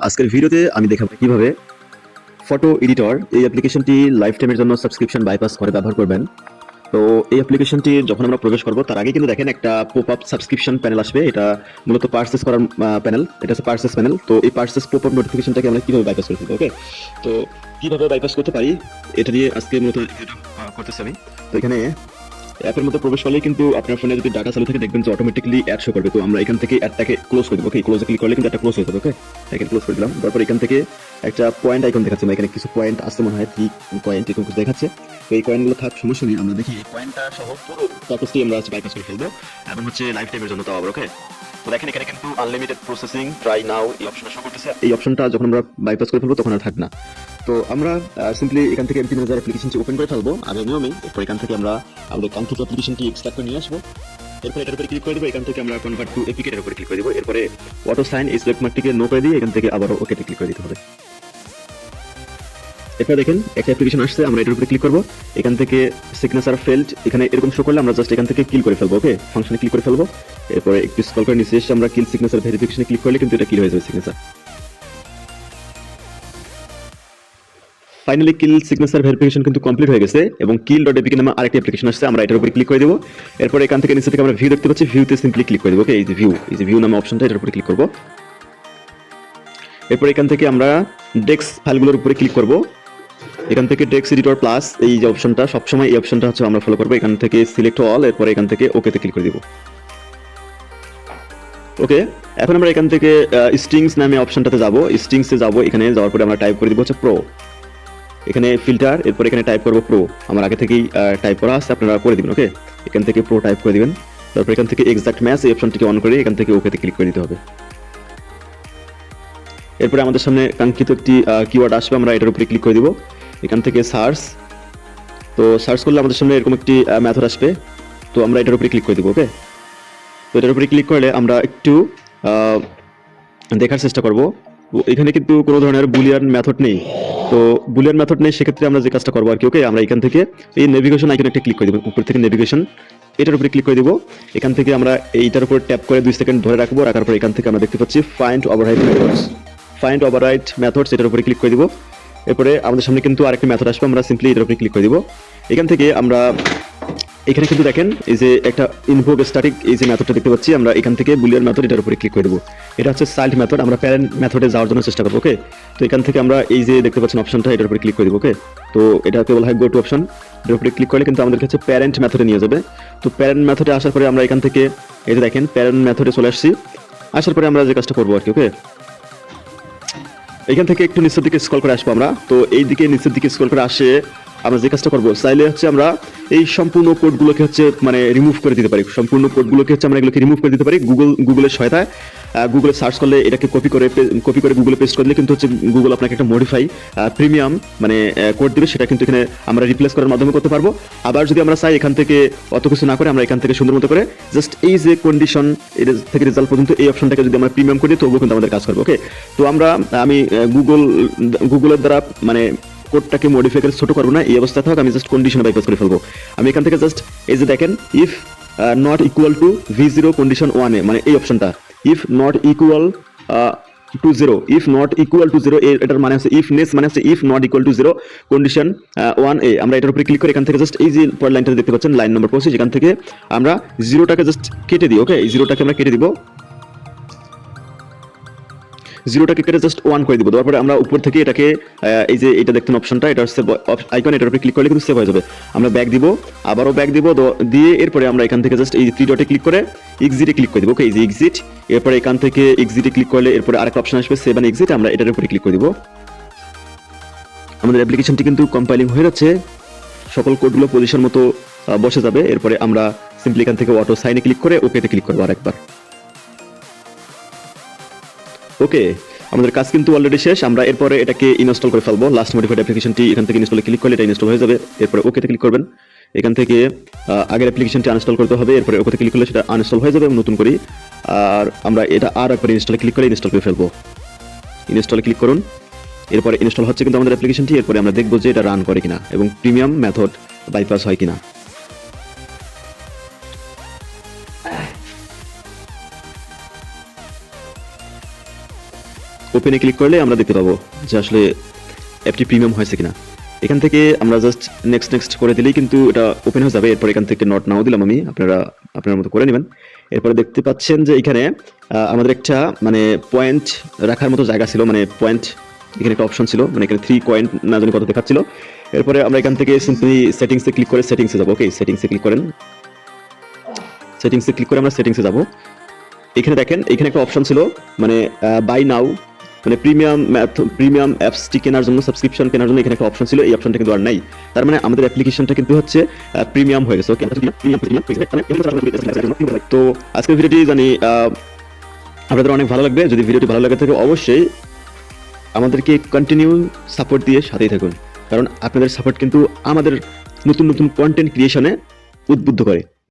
আজকের ভিডিওতে আমি দেখাবো কিভাবে ফটো এডিটর এই অ্যাপ্লিকেশনটি লাইফ টাইমের জন্য সাবস্ক্রিপশন বাইপাস করে ব্যবহার করবেন। তো এই অ্যাপ্লিকেশনটি যখন আমরা প্রবেশ করব তার আগে কিন্তু দেখেন একটা পপ আপ সাবস্ক্রিপশন প্যানেল আসবে। এটা মূলত পারচেস করার প্যানেল, এটা হচ্ছে পারচেস প্যানেল। তো এই পারচেস পপ আপ নোটিফিকেশনটাকে আমরা কিভাবে বাইপাস করে ফেলবো, ওকে? তো কিভাবে বাইপাস করতে পারি এটা দিয়ে আজকে মূলত ভিডিওটা করতেছি আমি। তো এখানে অ্যাপের মধ্যে প্রবেশ করলেই কিন্তু আপনার ফোনে যদি ডাটা চালু থাকে দেখবেন যে অটোমেটিক্যালি অ্যাড শো করবে। তো আমরা এখান থেকে অ্যাডটাকে ক্লোজ করে দেবো, ওকে? ক্লোজে ক্লিক করলে কিন্তু একটা ক্লোজ হয়ে যাবে, ওকে? এখানে ক্লোজ করে দিলাম। তারপর এখান থেকে একটা পয়েন্ট আইকন দেখাচ্ছে, এখানে কিছু পয়েন্ট আসতে মনে হয় 3 পয়েন্ট এরকম কিছু দেখাচ্ছে। তো এই পয়েন্টগুলো থাক, সমস্যা নেই। আমরা দেখি এই পয়েন্টটা সহ পুরো পারপাসটি আমরা বাইপাস করে ফেলবো এবং হচ্ছে লাইফ টাইমের জন্য, তাও আবার, ওকে? তো দেখেন এখানে কিন্তু আনলিমিটেড প্রসেসিং ট্রাই নাও এই অপশনটা শো করতেছে। এই অপশনটা যখন আমরা বাইপাস করে ফেলবো তখন আর থাকবে না। তো আমরা সিম্পলি এখান থেকে এমপি ম্যানেজার অ্যাপ্লিকেশনটি ওপেন করে ফেলবো আগের নিয়মেই। এরপর এখান থেকে আমরা আমাদের কাঙ্ক্ষিত অ্যাপ্লিকেশনটি এক্সট্রাক্ট করে নিয়ে আসবো। এরপর এটার উপরে ক্লিক করে দেবো। এখান থেকে আমরা কনভার্ট টু এপিকে এর উপরে ক্লিক করে দেবো। এরপরে অটো সাইন এই সিলেক্ট মার্কটিকে নো করে দিয়ে এখান থেকে আবারও ওকেতে ক্লিক করে দিতে হবে। এরপর দেখেন একটা অ্যাপ্লিকেশন আসছে, আমরা এটার উপরে ক্লিক করবো। এখান থেকে সিগনেচার ফেল্ড এখানে এরকম শো করলে আমরা জাস্ট এখান থেকে কিল করে ফেলবো, ওকে? ফাংশনে ক্লিক করে ফেলবো। এরপরে একটু স্ক্রল করে নিচে এসে আমরা কিল সিগনেচার ভেরিফিকেশনে ক্লিক করলে কিন্তু এটা কিল হয়ে যাবে signature. Finally kill signature verification কিন্তু কমপ্লিট হয়ে গেছে এবং কিল ডট এপিকে নামে আরেকটা অ্যাপ্লিকেশন আসছে, আমরা এটার উপরে ক্লিক করে দেবো। এরপর এখান থেকে নিচে থেকে আমরা ভিউ দেখতে পাচ্ছি, ভিউতে সিম্পলি ক্লিক করে দেবো, ওকে? এই যে ভিউ নামে অপশনটা, এটার উপরে ক্লিক করবো। এরপর এখান থেকে আমরা ডেস্ক ফাইলগুলোর উপরে ক্লিক করব। এখান থেকে ডেস্ক এডিটর প্লাস এই যে অপশনটা, সবসময় এই অপশনটা হচ্ছে আমরা ফলো করবো। এখান থেকে সিলেক্ট অল, এরপর এখান থেকে ওকেতে ক্লিক করে দিব, ওকে? এখন আমরা এখান থেকে স্ট্রিংস নামে অপশনটাতে যাব, স্ট্রিংসে যাব। এখানে যাওয়ার পরে আমরা টাইপ করে দিব হচ্ছে প্রো, এখানে ফিল্টার, এরপর এখানে টাইপ করবো প্রো। আমার আগে থেকেই টাইপ করা আছে, আপনারা করে দিবেন, ওকে? এখান থেকে প্রো টাইপ করে দিবেন। তারপর এখান থেকে এক্সাক্ট ম্যাচ এই অপশনটিকে অন করে এখান থেকে ওকেতে ক্লিক করে দিতে হবে। এরপরে আমাদের সামনে কাঙ্ক্ষিত একটি কিওয়ার্ড আসবে, আমরা এটার উপরে ক্লিক করে দিব। এখান থেকে সার্চ, তো সার্চ করলে আমাদের সামনে এরকম একটি মেথড আসবে, তো আমরা এটার উপরে ক্লিক করে দিব, ওকে? তো এটার উপরে ক্লিক করলে আমরা একটু দেখার চেষ্টা করব। এখানে কিন্তু কোনো ধরনের বুলিয়ান মেথড নেই। তো বুলিয়ান মেথড নেই, সেক্ষেত্রে আমরা যে কাজটা করবো আর কি, ওকে? আমরা এখান থেকে এই নেভিগেশন আইকনে একটা ক্লিক করে দেবো, উপর থেকে নেভিগেশন এটার উপরে ক্লিক করে দিব। এখান থেকে আমরা এইটার উপর ট্যাপ করে 2 সেকেন্ড ধরে রাখবো। রাখার পর এখান থেকে আমরা দেখতে পাচ্ছি find overwrite methods, find overwrite methods এটার উপরে ক্লিক করে দিব। এরপরে আমাদের সামনে কিন্তু আরেকটা মেথড আসবে, আমরা সিম্পলি এটার উপরে ক্লিক করে দিব। এখান থেকে আমরা এখানে কিন্তু দেখেন এই যে একটা ইনভোক স্ট্যাটিক এই যে মেথডটা দেখতে পাচ্ছি, আমরা এখান থেকে বুলিয়ান মেথড এটার উপরে ক্লিক করে দেবো। এটা হচ্ছে চাইল্ড মেথড, আমরা প্যারেন্ট মেথডে যাওয়ার জন্য চেষ্টা করবো, ওকে? তো এখান থেকে আমরা এই যে দেখতে পাচ্ছেন অপশনটা, এটার উপরে ক্লিক করে দেবো, ওকে? তো এটাকে বলা হয় গো টু অপশন। এটার উপরে ক্লিক করলে কিন্তু আমাদের কাছে প্যারেন্ট মেথডে নিয়ে যাবে। তো প্যারেন্ট মেথডে আসার পরে আমরা এখান থেকে এই যে দেখেন প্যারেন্ট মেথডে চলে আসছি। আসার পরে আমরা যে কাজটা করবো আর কি, ওকে? এখান থেকে একটু নিচের দিকে স্ক্রল করে আসবো আমরা। তো এই দিকে নিচের দিকে স্ক্রল করে আসে আমরা যে কাজটা করবো, চাইলে হচ্ছে আমরা এই সম্পূর্ণ কোডগুলোকে হচ্ছে মানে রিমুভ করে দিতে পারি। সম্পূর্ণ কোডগুলোকে হচ্ছে আমরা এগুলোকে রিমুভ করে দিতে পারি গুগলের সহায়তায়। গুগলে সার্চ করলে এটাকে কপি করে গুগলে পেস্ট করলে কিন্তু হচ্ছে গুগল আপনাকে একটা মডিফাই প্রিমিয়াম মানে কোড দিবে, সেটা কিন্তু এখানে আমরা রিপ্লেস করার মাধ্যমে করতে পারবো। আবার যদি আমরা চাই এখান থেকে অত কিছু না করে আমরা এখান থেকে সুন্দর মতো করে জাস্ট এই যে কন্ডিশন থেকে রেজাল্ট পর্যন্ত এই অপশনটাকে যদি আমরা প্রিমিয়াম করি তবুও কিন্তু আমাদের কাজ করবে, ওকে? তো আমি গুগলের দ্বারা মানে কোডটাকে মডিফাই করে ছোট করবো না, এই অবস্থা থাক, আমি জাস্ট কন্ডিশনে বাইপাস করে ফেলবো। আমি এখান থেকে জাস্ট এই যে দেখেন if not equal to V0 condition 1 এ, মানে এই অপশনটা if not equal to 0, if not equal to 0 এটার মানে হচ্ছে ইফ নেস মানে হচ্ছে if not equal to 0 condition 1 এ। আমরা এটার উপরে ক্লিক করে এখান থেকে জাস্ট এই যে পরের লাইনটা দেখতে পাচ্ছেন লাইন নম্বর 25, এখান থেকে আমরা 0টাকে জাস্ট কেটে দিই, ওকে? এই 0টাকে আমরা কেটে দিব, 0টাকে কেটে জাস্ট 1 করে দিব। তারপরে আমরা উপর থেকে এটাকে এই যে এটা দেখতেন অপশনটা, এটা হচ্ছে আইকন, এটার উপরে ক্লিক করলে কিন্তু সেভ হয়ে যাবে। আমরা ব্যাক দিব, আবারও ব্যাক দিব, দিয়ে এরপরে আমরা এখান থেকে জাস্ট এই 3 ডটে ক্লিক করে এক্সিটে ক্লিক করে দিব, ওকে? এই যে এক্সিট, এরপরে এখান থেকে এক্সিটে ক্লিক করলে এরপরে আরেকটা অপশন আসবে সেভ এন্ড এক্সিট, আমরা এটার উপরে ক্লিক করে দিব। আমাদের অ্যাপ্লিকেশনটি কিন্তু কম্পাইলিং হয়ে যাচ্ছে, সকল কোডগুলো পজিশন মতো বসে যাবে। এরপরে আমরা সিম্পলি এখান থেকে অটো সাইনে ক্লিক করে ওকেতে ক্লিক করবো আরেকবার, ওকে? আমাদের কাজ কিন্তু অলরেডি শেষ। আমরা এরপরে এটাকে ইনস্টল করে ফেলবো। লাস্ট মডিফাইড অ্যাপ্লিকেশনটি এখান থেকে ইনস্টলে ক্লিক করলে এটা ইনস্টল হয়ে যাবে। এরপরে ওকেতে ক্লিক করবেন। এখান থেকে আগের অ্যাপ্লিকেশনটি আনইনস্টল করতে হবে, এরপরে ওকেতে ক্লিক করলে সেটা আনইনস্টল হয়ে যাবে নতুন করে। আর আমরা এটা আর একবার ইনস্টলে ক্লিক করে ইনস্টল করে ফেলবো। ইনস্টলে ক্লিক করুন। এরপরে ইনস্টল হচ্ছে কিন্তু আমাদের অ্যাপ্লিকেশনটি। এরপরে আমরা দেখবো যে এটা রান করে কিনা এবং প্রিমিয়াম মেথড বাইপাস হয় কিনা। ওপেন ওপেনে ক্লিক করলে আমরা দেখতে পাবো যে আসলে অ্যাপটি প্রিমিয়াম হয়েছে কিনা। এখান থেকে আমরা জাস্ট নেক্সট করে দিলেই কিন্তু এটা ওপেন হয়ে যাবে। এরপর এখান থেকে নট নাও দিলাম আমি, আপনারা আপনার মতো করে নেবেন। এরপরে দেখতে পাচ্ছেন যে এখানে আমাদের একটা মানে পয়েন্ট রাখার মতো জায়গা ছিল, মানে পয়েন্ট এখানে একটা অপশন ছিল, মানে এখানে 3 কয়েন না জানি কত দেখাচ্ছিল। এরপরে আমরা এখান থেকে সিম্পলি সেটিংসে ক্লিক করে সেটিংসে যাবো। ওকে, সেটিংসে ক্লিক করেন, সেটিংসে ক্লিক করে আমরা সেটিংসে যাব। এখানে দেখেন এখানে একটা অপশন ছিল মানে বাই নাও, মানে প্রিমিয়াম অ্যাপসটি কেনার জন্য, সাবস্ক্রিপশন কেনার জন্য এখানে একটা অপশন ছিল, এই অপশনটা কিন্তু আর নাই। তার মানে আমাদের অ্যাপ্লিকেশনটা কিন্তু হচ্ছে প্রিমিয়াম হয়ে গেছে। ওকে, তো আজকের ভিডিওটি জানি আপনাদের অনেক ভালো লাগবে। যদি ভিডিওটি ভালো লাগে থাকে অবশ্যই আমাদেরকে কন্টিনিউ সাপোর্ট দিয়ে সাথেই থাকুন, কারণ আপনাদের সাপোর্ট কিন্তু আমাদের নতুন নতুন কন্টেন্ট ক্রিয়েশনে উদ্বুদ্ধ করে।